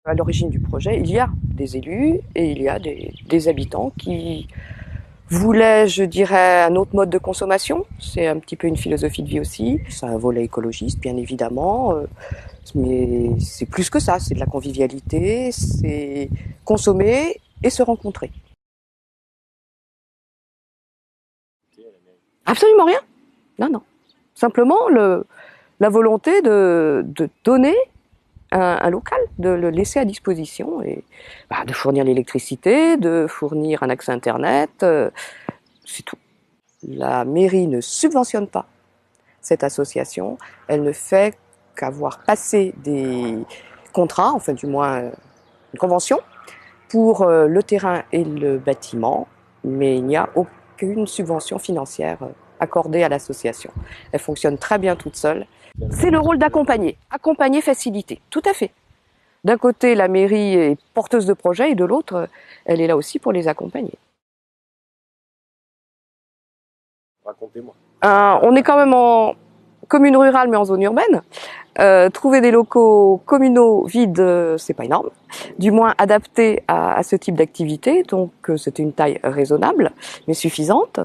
À l'origine du projet, il y a des élus et il y a des habitants qui voulaient, je dirais, un autre mode de consommation. C'est un petit peu une philosophie de vie aussi. C'est un volet écologiste, bien évidemment, mais c'est plus que ça. C'est de la convivialité, c'est consommer et se rencontrer. Absolument rien. Non, non. Simplement la volonté de donner un local, de le laisser à disposition et de fournir l'électricité, de fournir un accès Internet, c'est tout. La mairie ne subventionne pas cette association, elle ne fait qu'avoir passé des contrats, enfin du moins une convention, pour le terrain et le bâtiment, mais il n'y a aucune subvention financière accordée à l'association. Elle fonctionne très bien toute seule. C'est le rôle d'accompagner, accompagner, faciliter, tout à fait. D'un côté, la mairie est porteuse de projets et de l'autre, elle est là aussi pour les accompagner. Racontez-moi. On est quand même en commune rurale mais en zone urbaine. Trouver des locaux communaux vides, c'est pas énorme, du moins adaptés à ce type d'activité, donc c'était une taille raisonnable mais suffisante.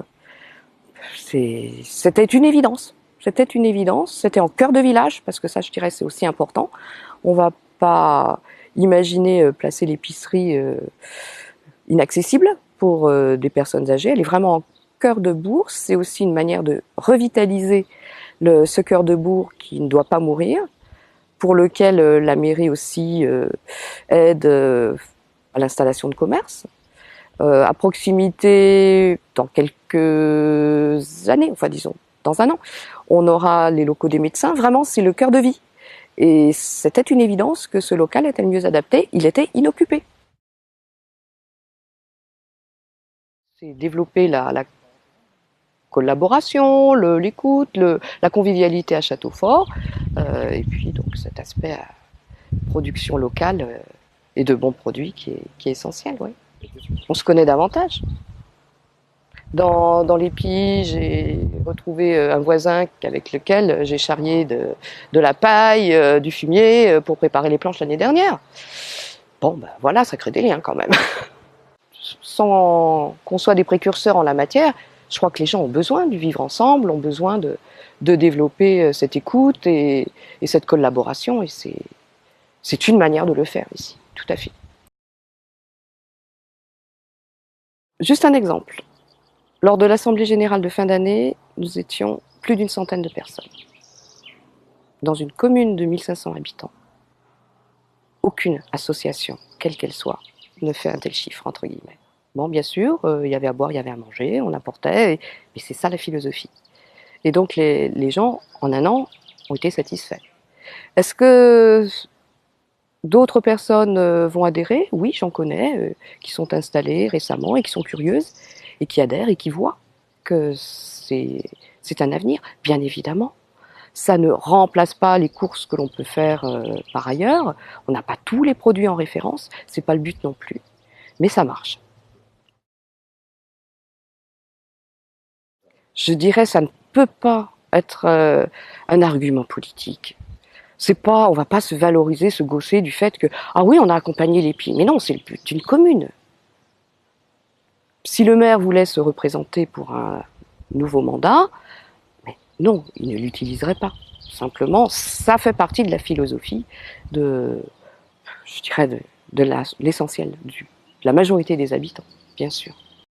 C'était une évidence. C'était une évidence. C'était en cœur de village parce que ça, je dirais, c'est aussi important. On va pas imaginer placer l'épicerie inaccessible pour des personnes âgées. Elle est vraiment en cœur de bourg. C'est aussi une manière de revitaliser ce cœur de bourg qui ne doit pas mourir, pour lequel la mairie aussi aide à l'installation de commerce. À proximité, dans quelques années, enfin disons dans un an, on aura les locaux des médecins. Vraiment, c'est le cœur de vie. Et c'était une évidence que ce local était le mieux adapté. Il était inoccupé. C'est développer la collaboration, l'écoute, la convivialité à Châteaufort, et puis donc cet aspect production locale et de bons produits qui est essentiel. Oui. On se connaît davantage. Dans l'Épi, j'ai retrouvé un voisin avec lequel j'ai charrié de la paille, du fumier pour préparer les planches l'année dernière. Bon, ben voilà, ça crée des liens quand même. Sans qu'on soit des précurseurs en la matière, je crois que les gens ont besoin du vivre ensemble, ont besoin de développer cette écoute et cette collaboration, et c'est une manière de le faire ici, tout à fait. Juste un exemple. Lors de l'Assemblée générale de fin d'année, nous étions plus d'une centaine de personnes. Dans une commune de 1500 habitants, aucune association, quelle qu'elle soit, ne fait un tel chiffre, entre guillemets. Bon, bien sûr, il y avait à boire, il y avait à manger, on apportait, mais c'est ça la philosophie. Et donc les gens, en un an, ont été satisfaits. Est-ce que d'autres personnes vont adhérer? Oui, j'en connais, qui sont installées récemment et qui sont curieuses, et qui adhèrent et qui voient que c'est un avenir, bien évidemment. Ça ne remplace pas les courses que l'on peut faire par ailleurs. On n'a pas tous les produits en référence, c'est pas le but non plus, mais ça marche. Je dirais ça ne peut pas être un argument politique. C'est pas, on va pas se valoriser, se gausser du fait que ah oui, on a accompagné les pays. Mais non, c'est le but d'une commune. Si le maire voulait se représenter pour un nouveau mandat, mais non, il ne l'utiliserait pas. Simplement, ça fait partie de la philosophie de, je dirais, de l'essentiel, de la majorité des habitants, bien sûr.